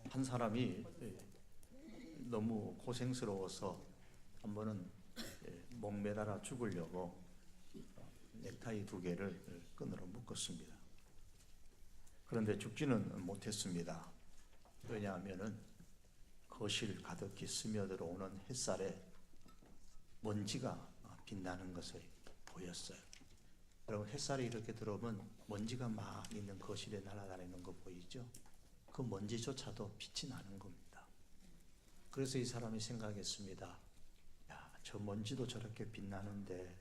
한 사람이 너무 고생스러워서 한 번은 목매달아 죽으려고 넥타이 2개를 끈으로 묶었습니다. 그런데 죽지는 못했습니다. 왜냐하면 거실 가득히 스며들어오는 햇살에 먼지가 빛나는 것을 보였어요. 여러분, 햇살이 이렇게 들어오면 먼지가 막 있는 거실에 날아다니는 거 보이죠? 그 먼지조차도 빛이 나는 겁니다. 그래서 이 사람이 생각했습니다. 야, 저 먼지도 저렇게 빛나는데,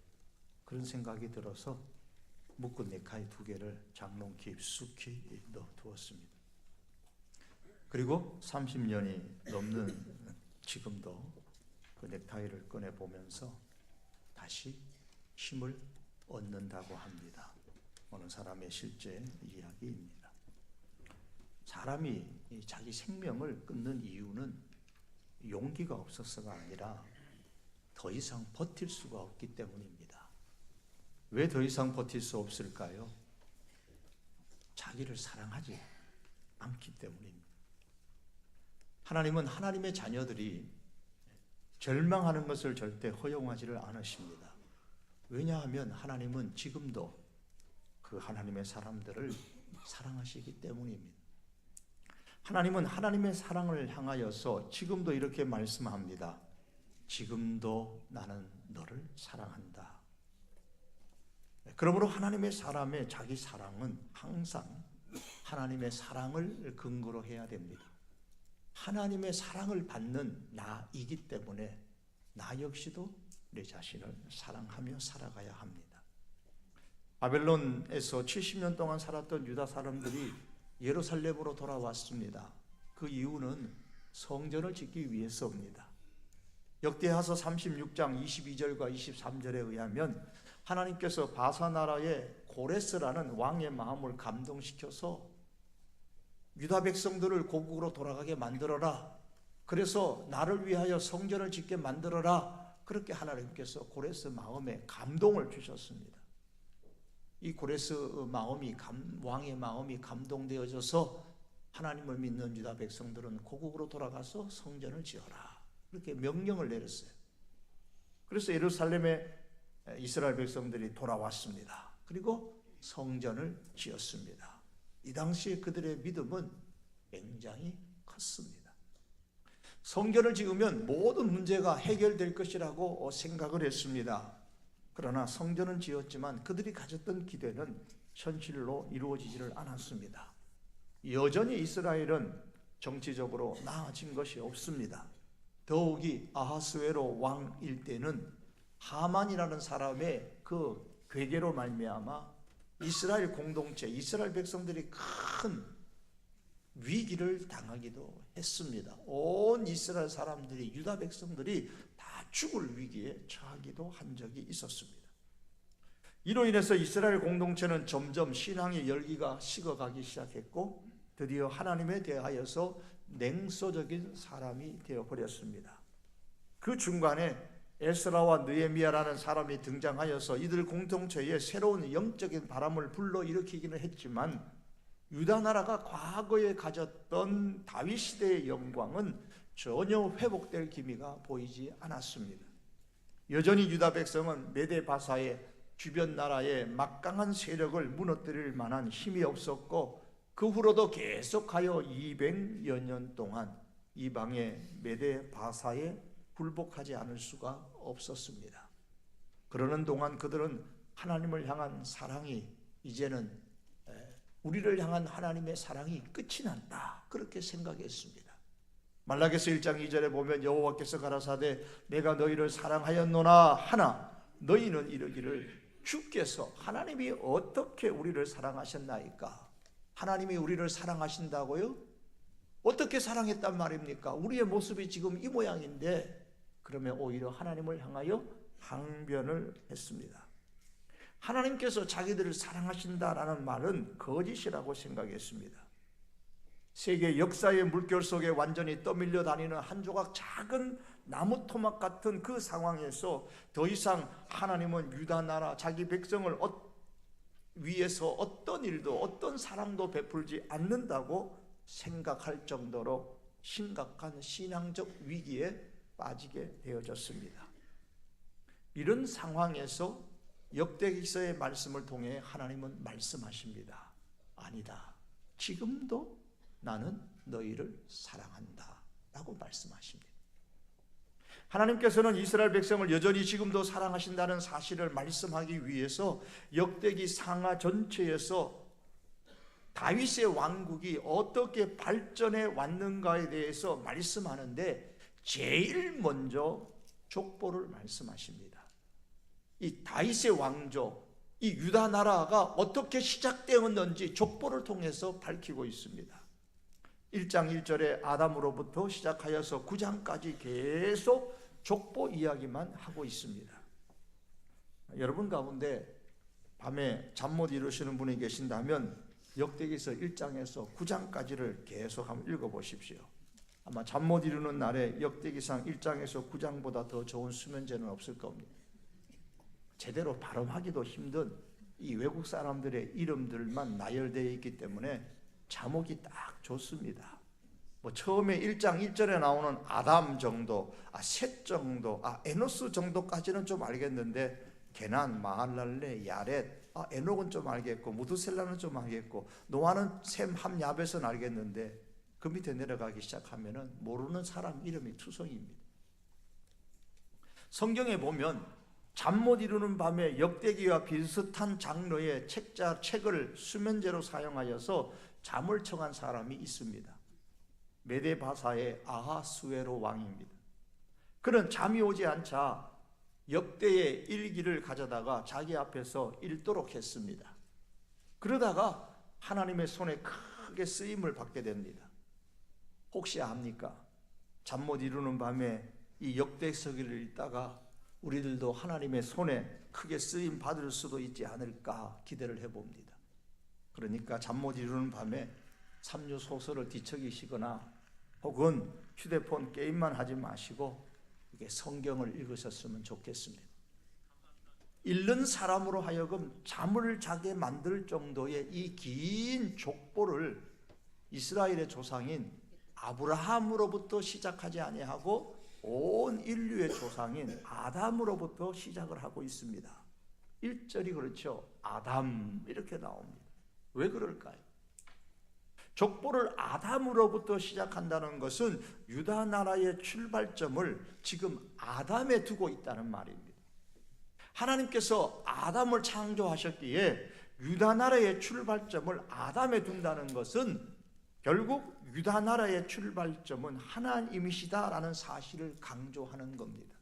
그런 생각이 들어서 묶은 넥타이 2개를 장롱 깊숙이 넣어두었습니다. 그리고 30년이 넘는 지금도 그 넥타이를 꺼내보면서 다시 힘을 얻는다고 합니다. 어느 사람의 실제 이야기입니다. 사람이 자기 생명을 끊는 이유는 용기가 없어서가 아니라 더 이상 버틸 수가 없기 때문입니다. 왜 더 이상 버틸 수 없을까요? 자기를 사랑하지 않기 때문입니다. 하나님은 하나님의 자녀들이 절망하는 것을 절대 허용하지를 않으십니다. 왜냐하면 하나님은 지금도 그 하나님의 사람들을 사랑하시기 때문입니다. 하나님은 하나님의 사랑을 향하여서 지금도 이렇게 말씀합니다. 지금도 나는 너를 사랑한다. 그러므로 하나님의 사람의 자기 사랑은 항상 하나님의 사랑을 근거로 해야 됩니다. 하나님의 사랑을 받는 나이기 때문에 나 역시도 내 자신을 사랑하며 살아가야 합니다. 바벨론에서 70년 동안 살았던 유다 사람들이 예루살렘으로 돌아왔습니다. 그 이유는 성전을 짓기 위해서입니다. 역대하서 36장 22절과 23절에 의하면 하나님께서 바사 나라의 고레스라는 왕의 마음을 감동시켜서 유다 백성들을 고국으로 돌아가게 만들어라. 그래서 나를 위하여 성전을 짓게 만들어라. 그렇게 하나님께서 고레스 마음에 감동을 주셨습니다. 이 고레스 마음이 왕의 마음이 감동되어져서 하나님을 믿는 유다 백성들은 고국으로 돌아가서 성전을 지어라. 그렇게 명령을 내렸어요. 그래서 예루살렘에 이스라엘 백성들이 돌아왔습니다. 그리고 성전을 지었습니다. 이 당시에 그들의 믿음은 굉장히 컸습니다. 성전을 지으면 모든 문제가 해결될 것이라고 생각을 했습니다. 그러나 성전은 지었지만 그들이 가졌던 기대는 현실로 이루어지지를 않았습니다. 여전히 이스라엘은 정치적으로 나아진 것이 없습니다. 더욱이 아하스웨로 왕일 때는 하만이라는 사람의 그 괴계로 말미암아 이스라엘 공동체, 이스라엘 백성들이 큰 위기를 당하기도 했습니다. 온 이스라엘 사람들이, 유다 백성들이 다 죽을 위기에 처하기도 한 적이 있었습니다. 이로 인해서 이스라엘 공동체는 점점 신앙의 열기가 식어가기 시작했고 드디어 하나님에 대하여서 냉소적인 사람이 되어버렸습니다. 그 중간에 에스라와 느헤미야라는 사람이 등장하여서 이들 공동체에 새로운 영적인 바람을 불러일으키기는 했지만 유다 나라가 과거에 가졌던 다윗 시대의 영광은 전혀 회복될 기미가 보이지 않았습니다. 여전히 유다 백성은 메대 바사의 주변 나라의 막강한 세력을 무너뜨릴 만한 힘이 없었고 그 후로도 계속하여 200여 년 동안 이방의 메대 바사에 굴복하지 않을 수가 없었습니다. 그러는 동안 그들은 하나님을 향한 사랑이 이제는 우리를 향한 하나님의 사랑이 끝이 난다 그렇게 생각했습니다. 말라기서 1장 2절에 보면 여호와께서 가라사대 내가 너희를 사랑하였노나 하나 너희는 이르기를 주께서 하나님이 어떻게 우리를 사랑하셨나이까? 하나님이 우리를 사랑하신다고요? 어떻게 사랑했단 말입니까? 우리의 모습이 지금 이 모양인데 그러면 오히려 하나님을 향하여 항변을 했습니다. 하나님께서 자기들을 사랑하신다라는 말은 거짓이라고 생각했습니다. 세계 역사의 물결 속에 완전히 떠밀려 다니는 한 조각 작은 나무 토막 같은 그 상황에서 더 이상 하나님은 유다 나라 자기 백성을 위해서 어떤 일도 어떤 사랑도 베풀지 않는다고 생각할 정도로 심각한 신앙적 위기에 빠지게 되어졌습니다. 이런 상황에서 역대기서의 말씀을 통해 하나님은 말씀하십니다. 아니다. 지금도 나는 너희를 사랑한다 라고 말씀하십니다. 하나님께서는 이스라엘 백성을 여전히 지금도 사랑하신다는 사실을 말씀하기 위해서 역대기 상하 전체에서 다윗의 왕국이 어떻게 발전해 왔는가에 대해서 말씀하는데 제일 먼저 족보를 말씀하십니다. 이 다윗의 왕조, 이 유다 나라가 어떻게 시작되었는지 족보를 통해서 밝히고 있습니다. 1장 1절에 아담으로부터 시작하여서 9장까지 계속 족보 이야기만 하고 있습니다. 여러분 가운데 밤에 잠 못 이루시는 분이 계신다면 역대기서 1장에서 9장까지를 계속 한번 읽어보십시오. 아마 잠 못 이루는 날에 역대기상 1장에서 9장보다 더 좋은 수면제는 없을 겁니다. 제대로 발음하기도 힘든 이 외국 사람들의 이름들만 나열되어 있기 때문에 자목이 딱 좋습니다. 뭐 처음에 1장 1절에 나오는 아담 정도, 셋 정도, 에노스 정도까지는 좀 알겠는데 게난, 마할랄레, 야렛, 에녹은 좀 알겠고 무드셀라는 좀 알겠고 노아는 셈, 함, 야벳은 알겠는데 그 밑에 내려가기 시작하면은 모르는 사람 이름이 투성입니다. 성경에 보면 잠 못 이루는 밤에 역대기와 비슷한 장르의 책을 수면제로 사용하여서 잠을 청한 사람이 있습니다. 메데바사의 아하수에로 왕입니다. 그는 잠이 오지 않자 역대의 일기를 가져다가 자기 앞에서 읽도록 했습니다. 그러다가 하나님의 손에 크게 쓰임을 받게 됩니다. 혹시 압니까? 잠 못 이루는 밤에 이 역대서기를 읽다가 우리들도 하나님의 손에 크게 쓰임 받을 수도 있지 않을까 기대를 해봅니다. 그러니까 잠 못 이루는 밤에 삼류 소설을 뒤척이시거나 혹은 휴대폰 게임만 하지 마시고 이게 성경을 읽으셨으면 좋겠습니다. 읽는 사람으로 하여금 잠을 자게 만들 정도의 이 긴 족보를 이스라엘의 조상인 아브라함으로부터 시작하지 아니하고 온 인류의 조상인 아담으로부터 시작을 하고 있습니다. 1절이 그렇죠. 아담 이렇게 나옵니다. 왜 그럴까요? 족보를 아담으로부터 시작한다는 것은 유다 나라의 출발점을 지금 아담에 두고 있다는 말입니다. 하나님께서 아담을 창조하셨기에 유다 나라의 출발점을 아담에 둔다는 것은 결국 유다 나라의 출발점은 하나님이시다라는 사실을 강조하는 겁니다.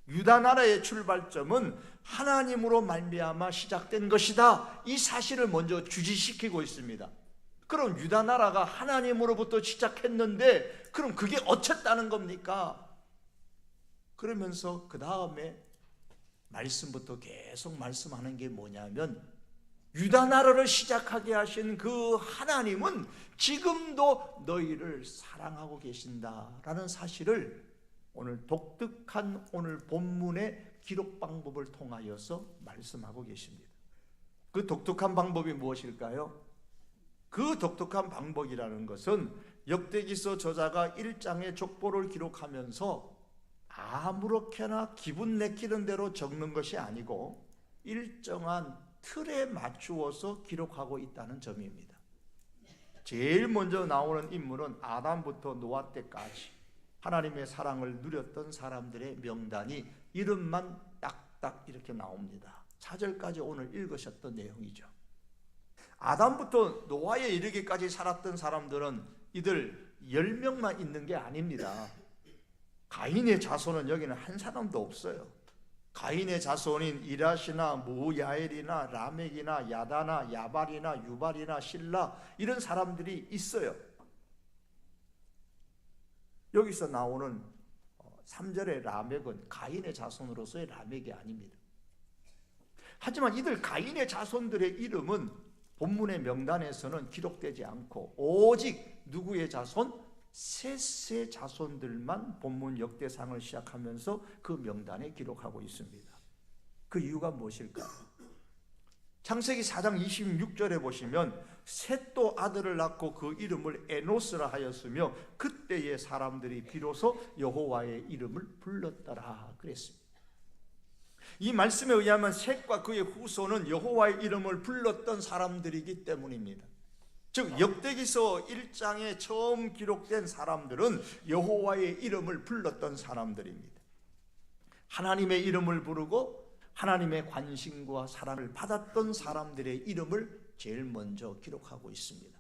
유다 나라의 출발점은 하나님으로 말미암아 시작된 것이다. 이 사실을 먼저 주지시키고 있습니다. 그럼 유다 나라가 하나님으로부터 시작했는데 그럼 그게 어쨌다는 겁니까? 그러면서 그 다음에 말씀부터 계속 말씀하는 게 뭐냐면 유다 나라를 시작하게 하신 그 하나님은 지금도 너희를 사랑하고 계신다라는 사실을 오늘 독특한 오늘 본문의 기록 방법을 통하여서 말씀하고 계십니다. 그 독특한 방법이 무엇일까요? 그 독특한 방법이라는 것은 역대기서 저자가 1장의 족보를 기록하면서 아무렇게나 기분 내키는 대로 적는 것이 아니고 일정한 틀에 맞추어서 기록하고 있다는 점입니다. 제일 먼저 나오는 인물은 아담부터 노아 때까지 하나님의 사랑을 누렸던 사람들의 명단이 이름만 딱딱 이렇게 나옵니다. 4절까지 오늘 읽으셨던 내용이죠. 아담부터 노아에 이르기까지 살았던 사람들은 이들 10명만 있는 게 아닙니다. 가인의 자손은 여기는 한 사람도 없어요. 가인의 자손인 이라시나 무야엘이나 라멕이나 야다나 야발이나 유발이나 실라 이런 사람들이 있어요. 여기서 나오는 3절의 라멕은 가인의 자손으로서의 라멕이 아닙니다. 하지만 이들 가인의 자손들의 이름은 본문의 명단에서는 기록되지 않고 오직 누구의 자손? 셋의 자손들만 본문 역대상을 시작하면서 그 명단에 기록하고 있습니다. 그 이유가 무엇일까요? 창세기 4장 26절에 보시면 셋도 아들을 낳고 그 이름을 에노스라 하였으며 그때의 사람들이 비로소 여호와의 이름을 불렀더라 그랬습니다. 이 말씀에 의하면 셋과 그의 후손은 여호와의 이름을 불렀던 사람들이기 때문입니다. 즉 역대기서 1장에 처음 기록된 사람들은 여호와의 이름을 불렀던 사람들입니다. 하나님의 이름을 부르고 하나님의 관심과 사랑을 받았던 사람들의 이름을 제일 먼저 기록하고 있습니다.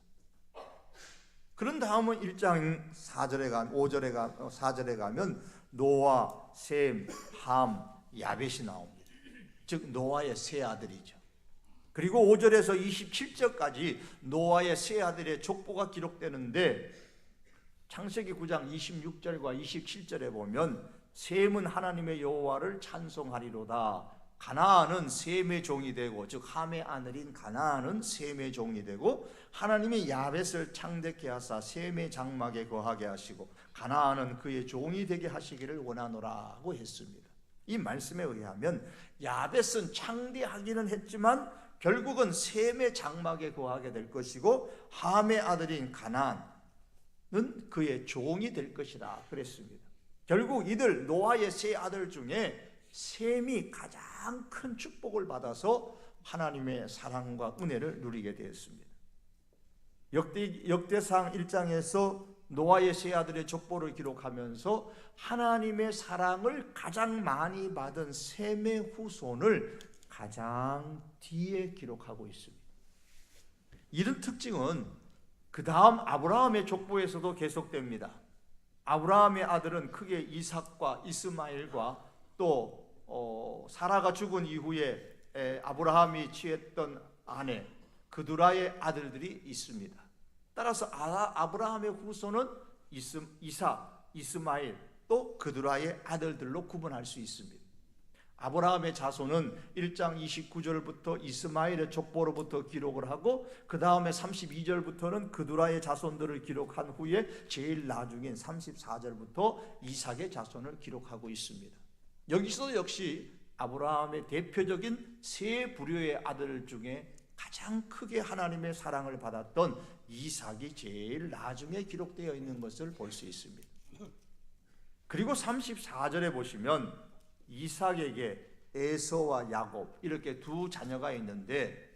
그런 다음은 1장 4절에 가면 노아, 셈, 함, 야벳이 나옵니다. 즉 노아의 세 아들이죠. 그리고 5절에서 27절까지 노아의 세 아들의 족보가 기록되는데 창세기 9장 26절과 27절에 보면 셈은 하나님의 여호와를 찬송하리로다. 가나안은 셈의 종이 되고, 즉 함의 아들인 가나안은 셈의 종이 되고, 하나님이 야벳을 창대케 하사 셈의 장막에 거하게 하시고 가나안은 그의 종이 되게 하시기를 원하노라고 했습니다. 이 말씀에 의하면 야벳은 창대하기는 했지만 결국은 셈의 장막에 거하게 될 것이고 함의 아들인 가나안은 그의 종이 될 것이다 그랬습니다. 결국 이들 노아의 세 아들 중에 셈이 가장 큰 축복을 받아서 하나님의 사랑과 은혜를 누리게 되었습니다. 역대상 1장에서 노아의 세 아들의 족보를 기록하면서 하나님의 사랑을 가장 많이 받은 셈의 후손을 가장 뒤에 기록하고 있습니다. 이런 특징은 그 다음 아브라함의 족보에서도 계속됩니다. 아브라함의 아들은 크게 이삭과 이스마엘과 또 사라가 죽은 이후에 아브라함이 취했던 아내 그두라의 아들들이 있습니다. 따라서 아브라함의 후손은 이삭, 이스마엘 또 그두라의 아들들로 구분할 수 있습니다. 아브라함의 자손은 1장 29절부터 이스마엘의 족보로부터 기록을 하고 그 다음에 32절부터는 그두라의 자손들을 기록한 후에 제일 나중인 34절부터 이삭의 자손을 기록하고 있습니다. 여기서 역시 아브라함의 대표적인 세 부류의 아들 중에 가장 크게 하나님의 사랑을 받았던 이삭이 제일 나중에 기록되어 있는 것을 볼 수 있습니다. 그리고 34절에 보시면 이삭에게 에서와 야곱 이렇게 두 자녀가 있는데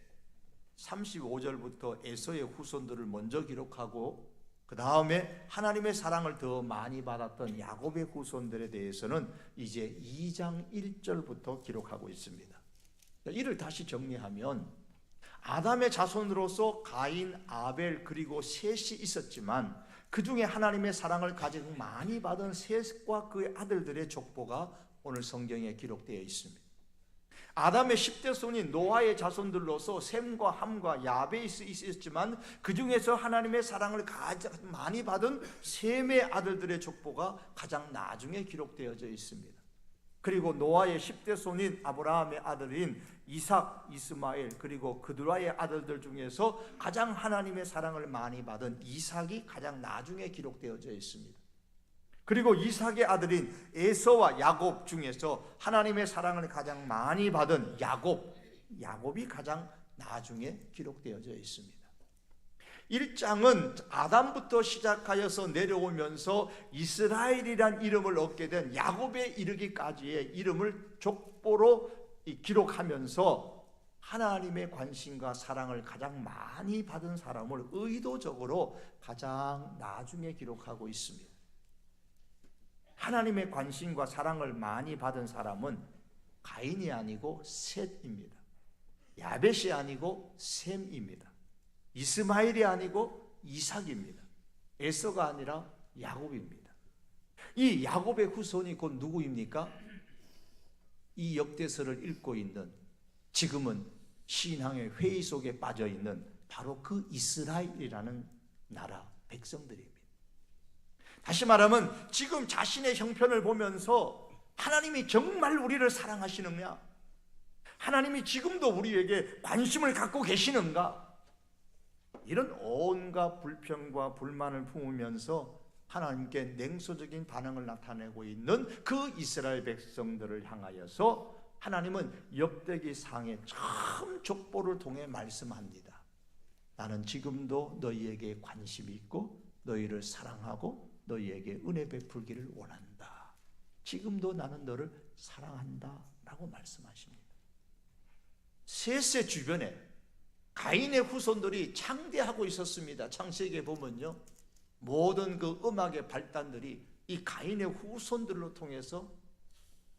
35절부터 에서의 후손들을 먼저 기록하고 그 다음에 하나님의 사랑을 더 많이 받았던 야곱의 후손들에 대해서는 이제 2장 1절부터 기록하고 있습니다. 이를 다시 정리하면 아담의 자손으로서 가인, 아벨 그리고 셋이 있었지만 그 중에 하나님의 사랑을 가장 많이 받은 셋과 그의 아들들의 족보가 오늘 성경에 기록되어 있습니다. 아담의 10대 손인 노아의 자손들로서 셈과 함과 야벳이 있었지만 그 중에서 하나님의 사랑을 가장 많이 받은 셈의 아들들의 족보가 가장 나중에 기록되어져 있습니다. 그리고 노아의 10대 손인 아브라함의 아들인 이삭, 이스마엘 그리고 그두라의 아들들 중에서 가장 하나님의 사랑을 많이 받은 이삭이 가장 나중에 기록되어져 있습니다. 그리고 이삭의 아들인 에서와 야곱 중에서 하나님의 사랑을 가장 많이 받은 야곱이 가장 나중에 기록되어져 있습니다. 1장은 아담부터 시작하여서 내려오면서 이스라엘이란 이름을 얻게 된 야곱에 이르기까지의 이름을 족보로 기록하면서 하나님의 관심과 사랑을 가장 많이 받은 사람을 의도적으로 가장 나중에 기록하고 있습니다. 하나님의 관심과 사랑을 많이 받은 사람은 가인이 아니고 셋입니다. 야벳이 아니고 셈입니다. 이스마엘이 아니고 이삭입니다. 에서가 아니라 야곱입니다. 이 야곱의 후손이 곧 누구입니까? 이 역대서를 읽고 있는 지금은 신앙의 회의 속에 빠져 있는 바로 그 이스라엘이라는 나라 백성들입니다. 다시 말하면 지금 자신의 형편을 보면서 하나님이 정말 우리를 사랑하시느냐? 하나님이 지금도 우리에게 관심을 갖고 계시는가? 이런 온갖 불평과 불만을 품으면서 하나님께 냉소적인 반응을 나타내고 있는 그 이스라엘 백성들을 향하여서 하나님은 역대기상의 처음 족보를 통해 말씀합니다. 나는 지금도 너희에게 관심이 있고 너희를 사랑하고 너희에게 은혜 베풀기를 원한다. 지금도 나는 너를 사랑한다 라고 말씀하십니다. 셋의 주변에 가인의 후손들이 창대하고 있었습니다. 창세기에 보면요, 모든 그 음악의 발단들이 이 가인의 후손들로 통해서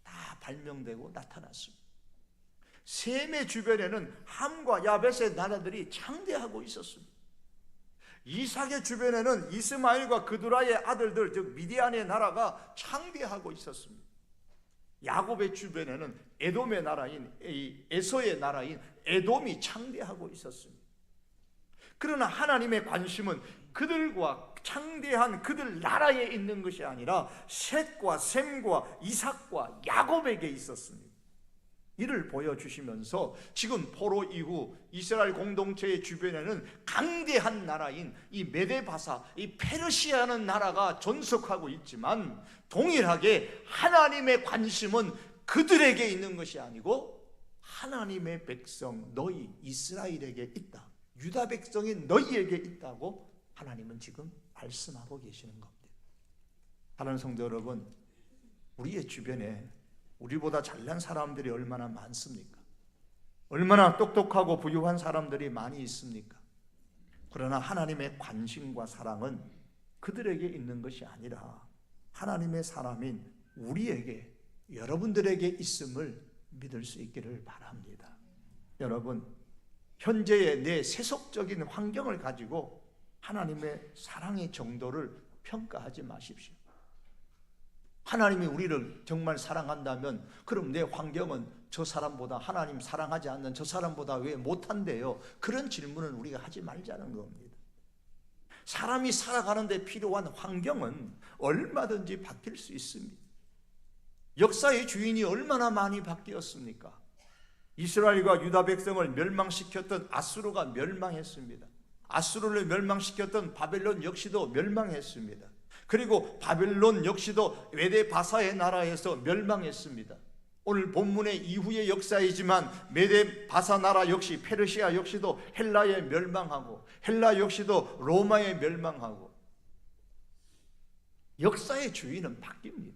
다 발명되고 나타났습니다. 셈의 주변에는 함과 야벳의 나라들이 창대하고 있었습니다. 이삭의 주변에는 이스마엘과 그두라의 아들들, 즉 미디안의 나라가 창대하고 있었습니다. 야곱의 주변에는 에돔의 나라인 에서의 나라인 에돔이 창대하고 있었습니다. 그러나 하나님의 관심은 그들과 창대한 그들 나라에 있는 것이 아니라 셋과 셈과 이삭과 야곱에게 있었습니다. 이를 보여주시면서 지금 포로 이후 이스라엘 공동체의 주변에는 강대한 나라인 이 메데바사, 이 페르시아라는 나라가 존속하고 있지만 동일하게 하나님의 관심은 그들에게 있는 것이 아니고 하나님의 백성 너희 이스라엘에게 있다. 유다 백성이 너희에게 있다고 하나님은 지금 말씀하고 계시는 겁니다. 사랑하는 성도 여러분, 우리의 주변에 우리보다 잘난 사람들이 얼마나 많습니까? 얼마나 똑똑하고 부유한 사람들이 많이 있습니까? 그러나 하나님의 관심과 사랑은 그들에게 있는 것이 아니라 하나님의 사람인 우리에게, 여러분들에게 있음을 믿을 수 있기를 바랍니다. 여러분, 현재의 내 세속적인 환경을 가지고 하나님의 사랑의 정도를 평가하지 마십시오. 하나님이 우리를 정말 사랑한다면 그럼 내 환경은 저 사람보다, 하나님 사랑하지 않는 저 사람보다 왜 못한대요? 그런 질문은 우리가 하지 말자는 겁니다. 사람이 살아가는 데 필요한 환경은 얼마든지 바뀔 수 있습니다. 역사의 주인이 얼마나 많이 바뀌었습니까? 이스라엘과 유다 백성을 멸망시켰던 아수르가 멸망했습니다. 아수르를 멸망시켰던 바벨론 역시도 멸망했습니다. 그리고 바벨론 역시도 메데바사의 나라에서 멸망했습니다. 오늘 본문의 이후의 역사이지만 메데바사 나라 역시, 페르시아 역시도 헬라에 멸망하고 헬라 역시도 로마에 멸망하고, 역사의 주인은 바뀝니다.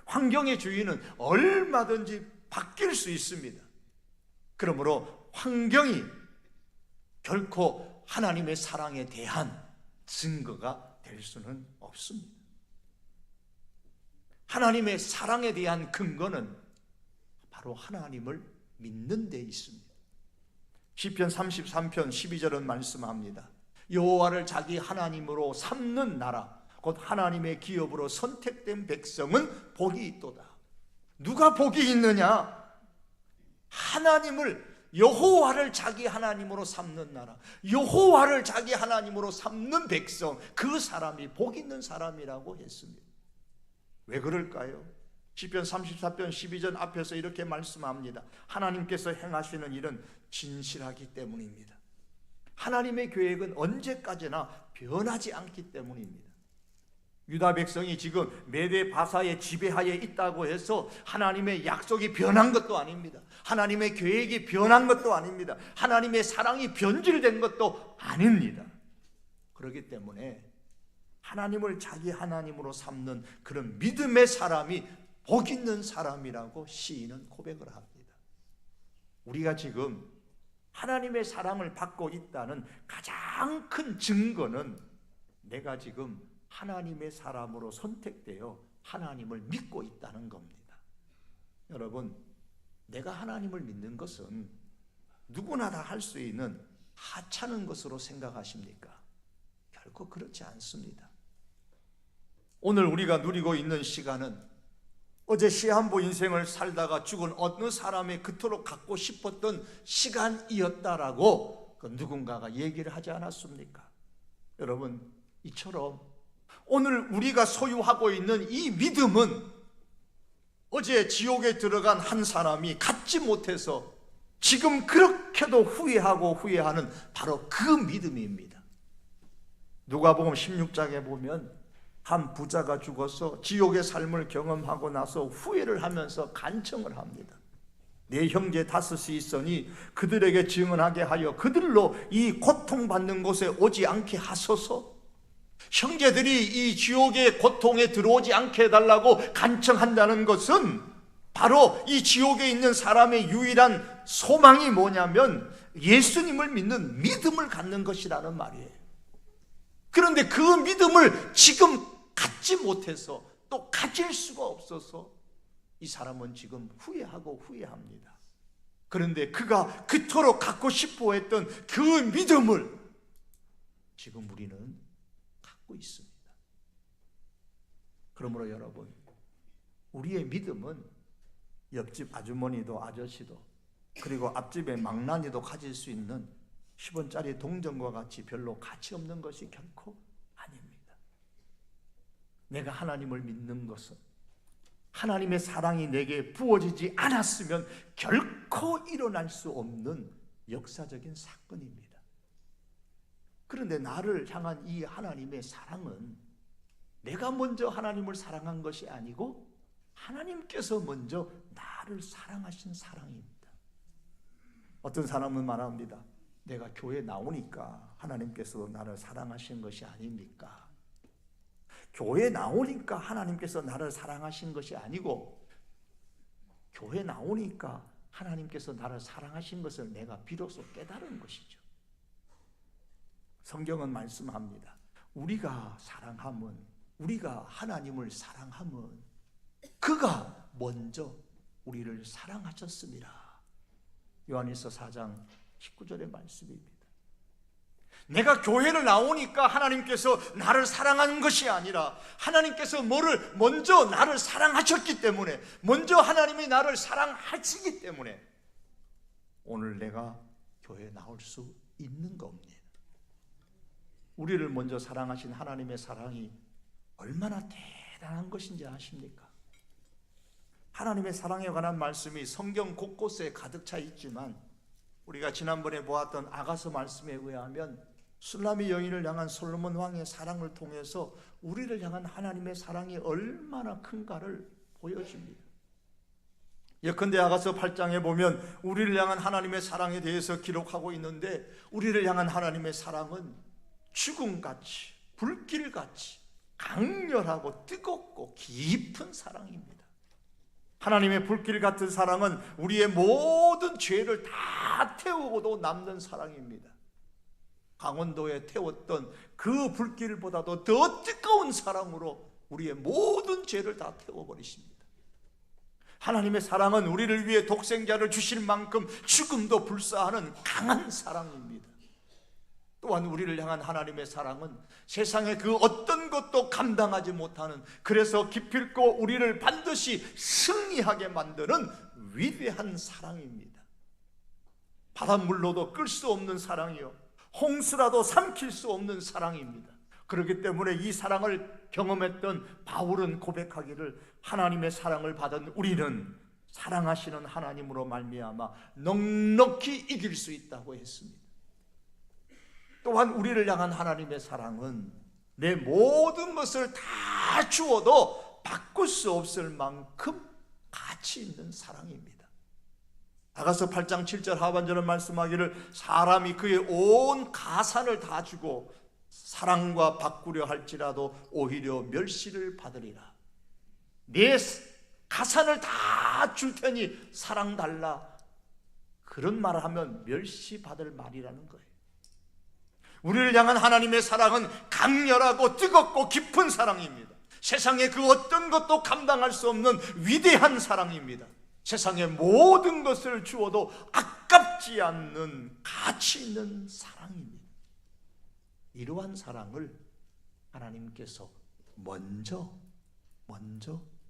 환경의 주인은 얼마든지 바뀔 수 있습니다. 그러므로 환경이 결코 하나님의 사랑에 대한 증거가 될 수는 없습니다. 하나님의 사랑에 대한 근거는 바로 하나님을 믿는 데 있습니다. 시편 33편 12절은 말씀합니다. 여호와를 자기 하나님으로 삼는 나라, 곧 하나님의 기업으로 선택된 백성은 복이 있도다. 누가 복이 있느냐? 하나님을, 여호와를 자기 하나님으로 삼는 나라, 여호와를 자기 하나님으로 삼는 백성, 그 사람이 복 있는 사람이라고 했습니다. 왜 그럴까요? 시편 34편 12절 앞에서 이렇게 말씀합니다. 하나님께서 행하시는 일은 진실하기 때문입니다. 하나님의 계획은 언제까지나 변하지 않기 때문입니다. 유다 백성이 지금 메데바사의 지배하에 있다고 해서 하나님의 약속이 변한 것도 아닙니다. 하나님의 계획이 변한 것도 아닙니다. 하나님의 사랑이 변질된 것도 아닙니다. 그렇기 때문에 하나님을 자기 하나님으로 삼는 그런 믿음의 사람이 복 있는 사람이라고 시인은 고백을 합니다. 우리가 지금 하나님의 사랑을 받고 있다는 가장 큰 증거는 내가 지금 하나님의 사람으로 선택되어 하나님을 믿고 있다는 겁니다. 여러분, 내가 하나님을 믿는 것은 누구나 다 할 수 있는 하찮은 것으로 생각하십니까? 결코 그렇지 않습니다. 오늘 우리가 누리고 있는 시간은 어제 시한부 인생을 살다가 죽은 어느 사람이 그토록 갖고 싶었던 시간이었다라고 누군가가 얘기를 하지 않았습니까? 여러분, 이처럼 오늘 우리가 소유하고 있는 이 믿음은 어제 지옥에 들어간 한 사람이 갖지 못해서 지금 그렇게도 후회하고 후회하는 바로 그 믿음입니다. 누가복음 16장에 보면 한 부자가 죽어서 지옥의 삶을 경험하고 나서 후회를 하면서 간청을 합니다. 내 형제 다섯이 있으니 그들에게 증언하게 하여 그들로 이 고통받는 곳에 오지 않게 하소서. 형제들이 이 지옥의 고통에 들어오지 않게 해달라고 간청한다는 것은 바로 이 지옥에 있는 사람의 유일한 소망이 뭐냐면 예수님을 믿는 믿음을 갖는 것이라는 말이에요. 그런데 그 믿음을 지금 갖지 못해서 또 가질 수가 없어서 이 사람은 지금 후회하고 후회합니다. 그런데 그가 그토록 갖고 싶어 했던 그 믿음을 지금 우리는 갖고 있습니다. 그러므로 여러분, 우리의 믿음은 옆집 아주머니도 아저씨도 그리고 앞집의 망나니도 가질 수 있는 10원짜리 동전과 같이 별로 가치 없는 것이 결코 아닙니다. 내가 하나님을 믿는 것은 하나님의 사랑이 내게 부어지지 않았으면 결코 일어날 수 없는 역사적인 사건입니다. 그런데 나를 향한 이 하나님의 사랑은 내가 먼저 하나님을 사랑한 것이 아니고 하나님께서 먼저 나를 사랑하신 사랑입니다. 어떤 사람은 말합니다. 내가 교회 나오니까 하나님께서 나를 사랑하신 것이 아닙니까? 교회 나오니까 하나님께서 나를 사랑하신 것이 아니고 교회 나오니까 하나님께서 나를 사랑하신 것을 내가 비로소 깨달은 것이죠. 성경은 말씀합니다. 우리가 사랑함은, 우리가 하나님을 사랑함은 그가 먼저 우리를 사랑하셨습니다. 요한일서 4장 19절의 말씀입니다. 내가 교회를 나오니까 하나님께서 나를 사랑하는 것이 아니라 하나님께서 뭐를 먼저 나를 사랑하셨기 때문에, 먼저 하나님이 나를 사랑하시기 때문에 오늘 내가 교회에 나올 수 있는 겁니다. 우리를 먼저 사랑하신 하나님의 사랑이 얼마나 대단한 것인지 아십니까? 하나님의 사랑에 관한 말씀이 성경 곳곳에 가득 차 있지만 우리가 지난번에 보았던 아가서 말씀에 의하면 술람이 여인을 향한 솔로몬 왕의 사랑을 통해서 우리를 향한 하나님의 사랑이 얼마나 큰가를 보여줍니다. 예컨대 아가서 8장에 보면 우리를 향한 하나님의 사랑에 대해서 기록하고 있는데 우리를 향한 하나님의 사랑은 죽음같이 불길같이 강렬하고 뜨겁고 깊은 사랑입니다. 하나님의 불길 같은 사랑은 우리의 모든 죄를 다 태우고도 남는 사랑입니다. 강원도에 태웠던 그 불길보다도 더 뜨거운 사랑으로 우리의 모든 죄를 다 태워버리십니다. 하나님의 사랑은 우리를 위해 독생자를 주실 만큼 죽음도 불사하는 강한 사랑입니다. 또한 우리를 향한 하나님의 사랑은 세상의 그 어떤 것도 감당하지 못하는, 그래서 기필코 우리를 반드시 승리하게 만드는 위대한 사랑입니다. 바닷물로도 끌 수 없는 사랑이요 홍수라도 삼킬 수 없는 사랑입니다. 그렇기 때문에 이 사랑을 경험했던 바울은 고백하기를 하나님의 사랑을 받은 우리는 사랑하시는 하나님으로 말미암아 넉넉히 이길 수 있다고 했습니다. 또한 우리를 향한 하나님의 사랑은 내 모든 것을 다 주어도 바꿀 수 없을 만큼 가치 있는 사랑입니다. 아가서 8장 7절 하반절은 말씀하기를 사람이 그의 온 가산을 다 주고 사랑과 바꾸려 할지라도 오히려 멸시를 받으리라. 내 가산을 다 줄 테니 사랑 달라, 그런 말을 하면 멸시받을 말이라는 거예요. 우리를 향한 하나님의 사랑은 강렬하고 뜨겁고 깊은 사랑입니다. 세상의 그 어떤 것도 감당할 수 없는 위대한 사랑입니다. 세상의 모든 것을 주어도 아깝지 않는 가치 있는 사랑입니다. 이러한 사랑을 하나님께서 먼저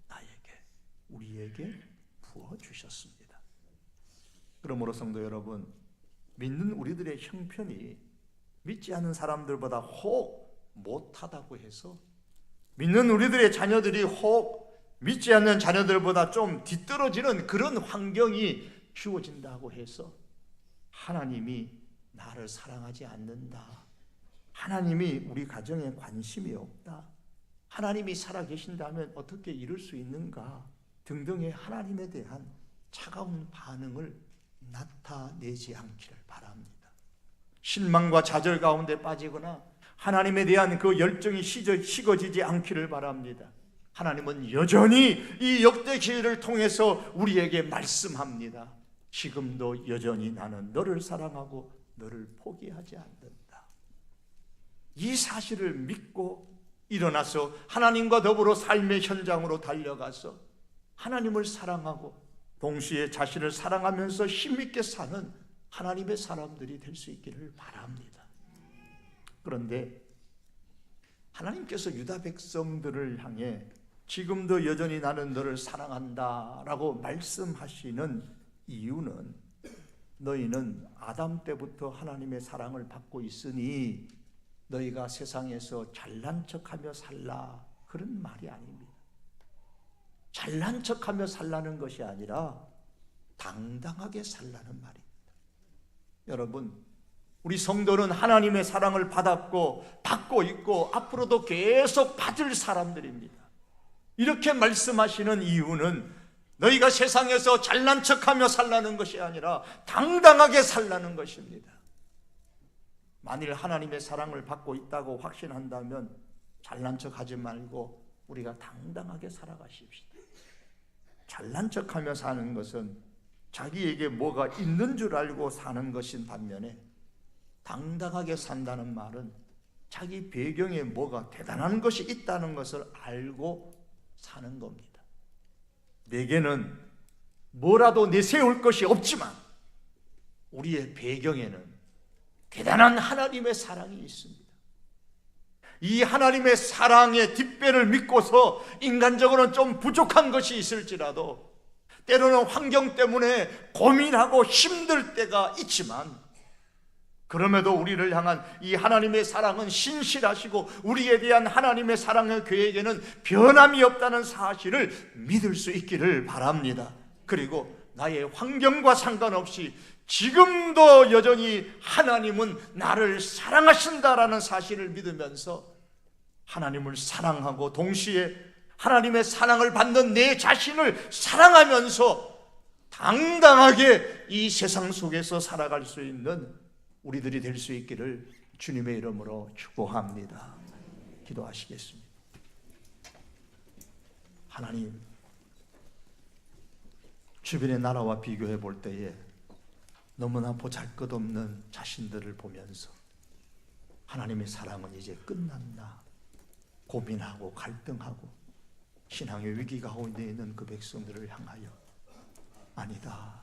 나에게, 우리에게 부어주셨습니다. 그러므로 성도 여러분, 믿는 우리들의 형편이 믿지 않는 사람들보다 혹 못하다고 해서, 믿는 우리들의 자녀들이 혹 믿지 않는 자녀들보다 좀 뒤떨어지는 그런 환경이 주어진다고 해서 하나님이 나를 사랑하지 않는다, 하나님이 우리 가정에 관심이 없다, 하나님이 살아계신다면 어떻게 이룰 수 있는가 등등의 하나님에 대한 차가운 반응을 나타내지 않기를 바랍니다. 실망과 좌절 가운데 빠지거나 하나님에 대한 그 열정이 식어지지 않기를 바랍니다. 하나님은 여전히 이 역대기를 통해서 우리에게 말씀합니다. 지금도 여전히 나는 너를 사랑하고 너를 포기하지 않는다. 이 사실을 믿고 일어나서 하나님과 더불어 삶의 현장으로 달려가서 하나님을 사랑하고 동시에 자신을 사랑하면서 힘있게 사는 하나님의 사람들이 될 수 있기를 바랍니다. 그런데 하나님께서 유다 백성들을 향해 지금도 여전히 나는 너를 사랑한다 라고 말씀하시는 이유는 너희는 아담 때부터 하나님의 사랑을 받고 있으니 너희가 세상에서 잘난 척하며 살라, 그런 말이 아닙니다. 잘난 척하며 살라는 것이 아니라 당당하게 살라는 말입니다. 여러분, 우리 성도는 하나님의 사랑을 받았고 받고 있고 앞으로도 계속 받을 사람들입니다. 이렇게 말씀하시는 이유는 너희가 세상에서 잘난 척하며 살라는 것이 아니라 당당하게 살라는 것입니다. 만일 하나님의 사랑을 받고 있다고 확신한다면 잘난 척하지 말고 우리가 당당하게 살아가십시다. 잘난 척하며 사는 것은 자기에게 뭐가 있는 줄 알고 사는 것인 반면에 당당하게 산다는 말은 자기 배경에 뭐가 대단한 것이 있다는 것을 알고 사는 겁니다. 내게는 뭐라도 내세울 것이 없지만 우리의 배경에는 대단한 하나님의 사랑이 있습니다. 이 하나님의 사랑의 뒷배를 믿고서 인간적으로는 좀 부족한 것이 있을지라도 때로는 환경 때문에 고민하고 힘들 때가 있지만 그럼에도 우리를 향한 이 하나님의 사랑은 신실하시고 우리에 대한 하나님의 사랑의 계획에는 변함이 없다는 사실을 믿을 수 있기를 바랍니다. 그리고 나의 환경과 상관없이 지금도 여전히 하나님은 나를 사랑하신다라는 사실을 믿으면서 하나님을 사랑하고 동시에 하나님의 사랑을 받는 내 자신을 사랑하면서 당당하게 이 세상 속에서 살아갈 수 있는 우리들이 될 수 있기를 주님의 이름으로 축복합니다. 기도하시겠습니다. 하나님, 주변의 나라와 비교해 볼 때에 너무나 보잘것없는 자신들을 보면서 하나님의 사랑은 이제 끝났나 고민하고 갈등하고 신앙의 위기 가운데 있는 그 백성들을 향하여 아니다,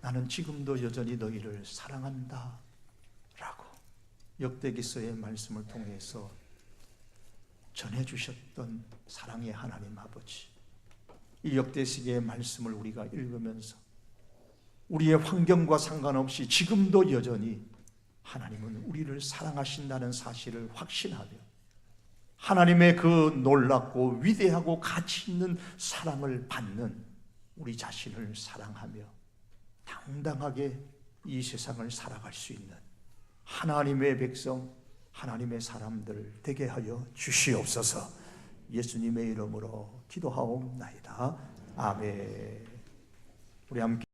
나는 지금도 여전히 너희를 사랑한다 라고 역대기서의 말씀을 통해서 전해주셨던 사랑의 하나님 아버지, 이 역대시기의 말씀을 우리가 읽으면서 우리의 환경과 상관없이 지금도 여전히 하나님은 우리를 사랑하신다는 사실을 확신하며 하나님의 그 놀랍고 위대하고 가치 있는 사랑을 받는 우리 자신을 사랑하며 당당하게 이 세상을 살아갈 수 있는 하나님의 백성, 하나님의 사람들 되게 하여 주시옵소서. 예수님의 이름으로 기도하옵나이다. 아멘. 우리 함께